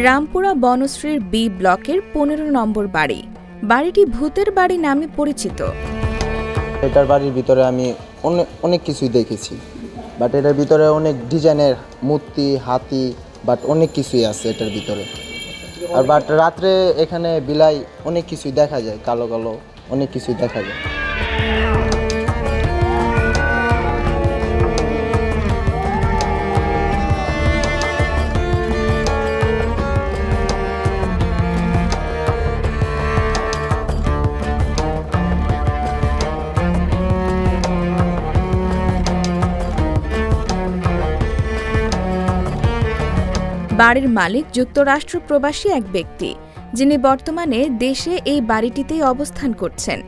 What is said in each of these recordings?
Rampura বনশ্রীর B ব্লকের 15 নম্বর বাড়ি। বাড়িটি ভূতের বাড়ি নামে পরিচিত। এটার বাড়ির ভিতরে আমি অনেক কিছুই দেখেছি, বাট এটার ভিতরে অনেক ডিজাইনের মূর্তি, হাতি, বাট অনেক কিছুই আছে এটার ভিতরে। আর বাট রাত্রে এখানে বিলাই অনেক কিছুই দেখা যায়, কালো কালো অনেক কিছুই দেখা যায়। বাড়ির মালিক যুক্তরাষ্ট্র প্রবাসী এক ব্যক্তি, যিনি বর্তমানে দেশে এই বাড়িটিতেই অবস্থান করছেন।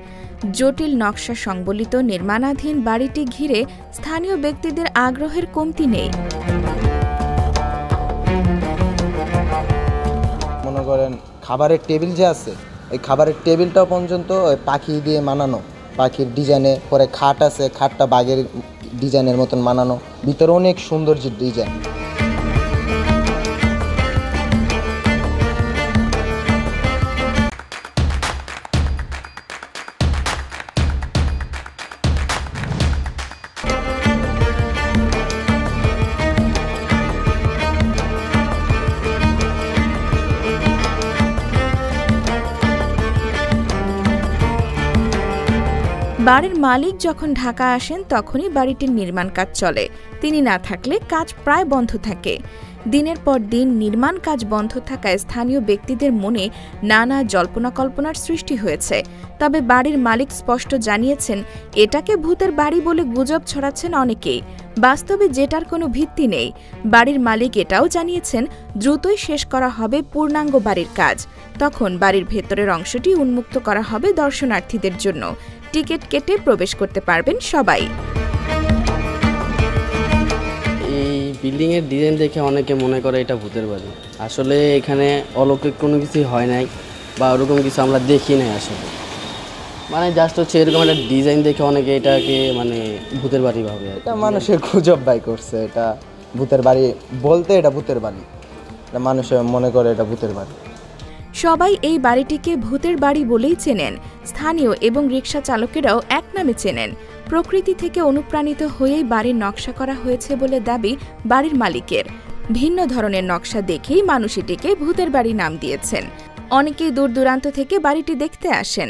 জটিল নকশা সংবলিত নির্মাণাধীন বাড়িটি ঘিরে স্থানীয় ব্যক্তিদের আগ্রহের কমতি নেই। মনে করেন খাবারের টেবিল যে আছে, এই খাবারের টেবিলটাও পর্যন্ত পাখি দিয়ে বানানো, পাখির ডিজাইনে। পরে খাট আছে, খাটটা বাঘের ডিজাইনের মতন বানানো, ভিতরে অনেক সুন্দর যে ডিজাইন। বাড়ির মালিক যখন ঢাকা আসেন তখনই বাড়িটির নির্মাণ কাজ চলে। তিনি না থাকলে কাজ প্রায় বন্ধ থাকে। দিনের পর দিন নির্মাণ কাজ বন্ধ থাকায় স্থানীয় ব্যক্তিদের মনে নানা জল্পনা কল্পনার সৃষ্টি হয়েছে। তবে বাড়ির মালিক স্পষ্ট জানিয়েছেন, এটাকে ভূতের বাড়ি বলে গুজব ছড়াচ্ছেন অনেকেই। বাস্তবে যেটার কোনো ভিত্তি নেই। বাড়ির মালিক এটাও জানিয়েছেন, দ্রুতই শেষ করা হবে পূর্ণাঙ্গ বাড়ির কাজ। তখন বাড়ির ভেতরের অংশটি উন্মুক্ত করা হবে দর্শনার্থীদের জন্য। টিকিট কেটে প্রবেশ করতে পারবেন সবাই। এই বিল্ডিং এর ডিজাইন দেখে অনেকে মনে করে এটা ভূতের বাড়ি। আসলে এখানে অলৌকিক কোনো কিছু হয় নাই বা ওরকম কিছু আমরা দেখি নাই। আসলে মানে জাস্ট হচ্ছে এরকম একটা ডিজাইন দেখে অনেকে এটাকে মানে ভূতের বাড়ি ভাবে। এটা মানুষের গুজব বাই করছে, এটা ভূতের বাড়ি বলতে এটা ভূতের বাড়ি, মানুষে মনে করে এটা ভূতের বাড়ি। সবাই এই বাড়িটিকে ভূতের বাড়ি বলেই চেনেন। স্থানীয় এবং রিকশা চালকেরাও এক নামে চেনেন। প্রকৃতি থেকে অনুপ্রাণিত হয়েই বাড়ির নকশা করা হয়েছে বলে দাবি বাড়ির মালিকের। ভিন্ন ধরনের নকশা দেখেই মানুষ এটিকে ভূতের বাড়ি নাম দিয়েছেন। অনেকেই দূর দূরান্ত থেকে বাড়িটি দেখতে আসেন।